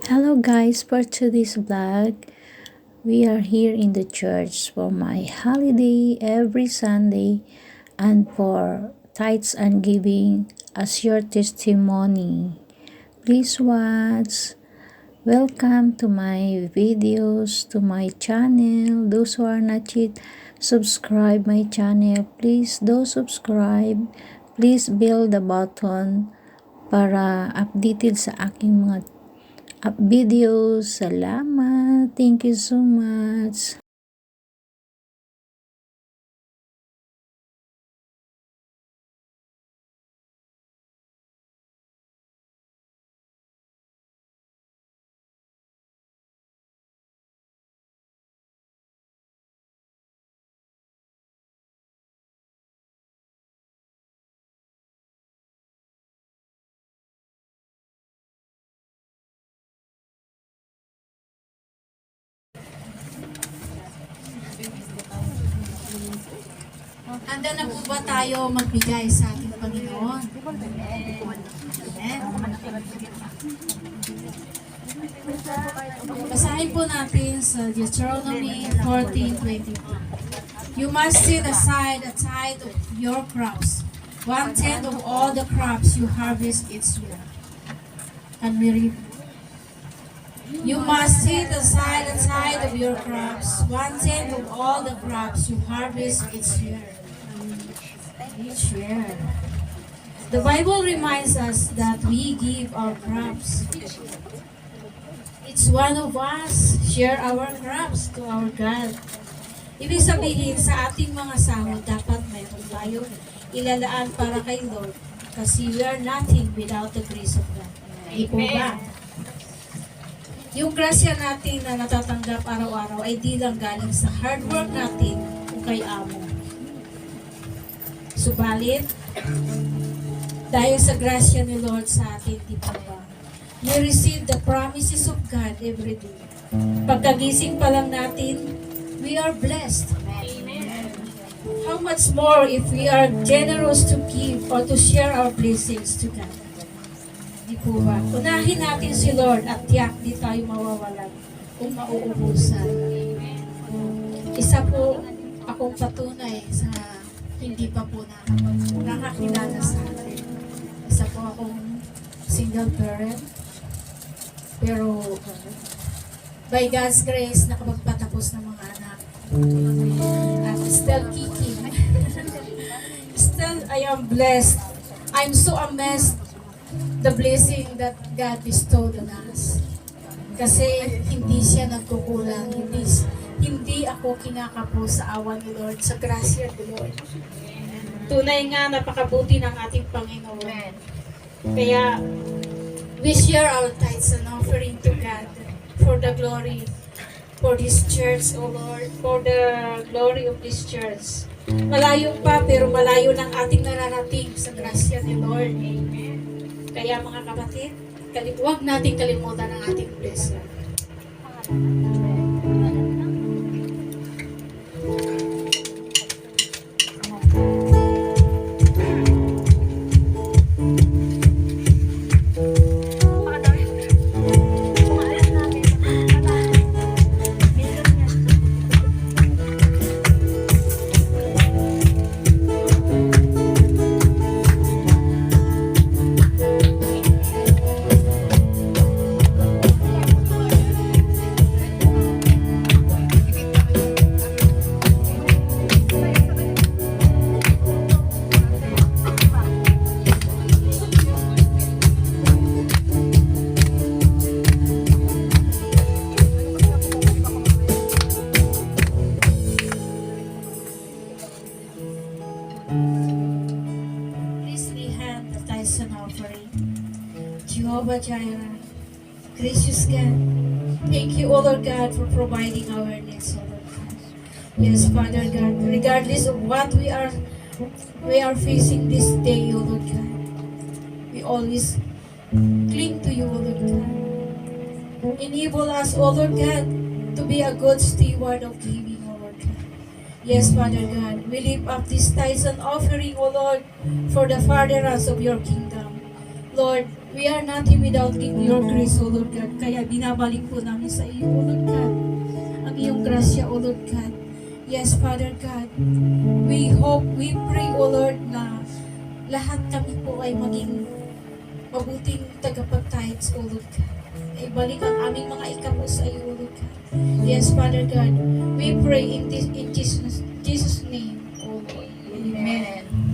Hello guys, for today's vlog, we are here in the church for my holiday every Sunday and for tithes and giving as your testimony. Please watch. Welcome to my videos, to my channel. Those who are not yet subscribe my channel, please do subscribe. Please bell the button para updated sa aking mga videos. Salamat. Thank you so much. Handa na po ba tayo magbigay sa ating Panginoon? Amen. Basahin po natin sa Deuteronomy 14:22. You must set aside a tithe of your crops, 1/10 of all the crops you harvest each year. Can we read? You must set aside a tithe of your crops, 1/10 of all the crops you harvest each year. Each year. The Bible reminds us that we give our crops. Each one of us share our crops to our God. Ibig sabihin, sa ating mga sahod, dapat mayroon tayo ilalaan para kay Lord kasi we are nothing without the grace of God. Hindi po ba? Yung grasya natin na natatanggap araw-araw ay di lang galing sa hard work natin o kay Amo. Subalit, dahil sa grasya ni Lord sa atin, di ba ba? We receive the promises of God every day. Pagkagising pa lang natin, we are blessed. Amen. How much more if we are generous to give or to share our blessings to God? Di po ba? Unahin natin si Lord at tiyak di tayo mawawalan o mauubusan. Isa po akong patunay sa hindi pa po nakakilala sa atin. Isa po akong single parent. Pero by God's grace, nakapagpatapos ng mga anak. At still kicking. Still, I am blessed. I'm so amazed the blessing that God bestowed on us. Kasi hindi siya nagkukulang, hindi ako kinakapos sa awa ni Lord, sa grasya ni Lord. Tunay nga, napakabuti ng ating Panginoon. Kaya, we share our tithes and offering to God for the glory, for this church, O Lord, for the glory of this church. Malayo pa, pero malayo ng ating nararating sa grasya ni Lord. Amen. Kaya mga kapatid, huwag nating kalimutan ang ating blessing. Please lay hand the tithes and offering. Jehovah Jireh, gracious God, thank you, O Lord God, for providing our needs, O Lord God. Yes, Father God, regardless of what we are facing this day, O Lord God, we always cling to you, O Lord God. Enable us, O Lord God, to be a good steward of giving, O Lord God. Yes, Father God, we lift up these tithes and offering, O Lord, for the furtherance of your kingdom. Lord, We are nothing without your grace, O Lord God. Kaya binabalik po namin sa iyo, O Lord God, ang iyong grasya, O Lord God. Yes, Father God, we hope, we pray, O Lord, na lahat kami po ay maging mabuting tagapag-tithes, O Lord God. Ay balik ang aming mga ikamo sa iyo, O Lord God. Yes, Father God, we pray in Jesus name, O Lord. Amen.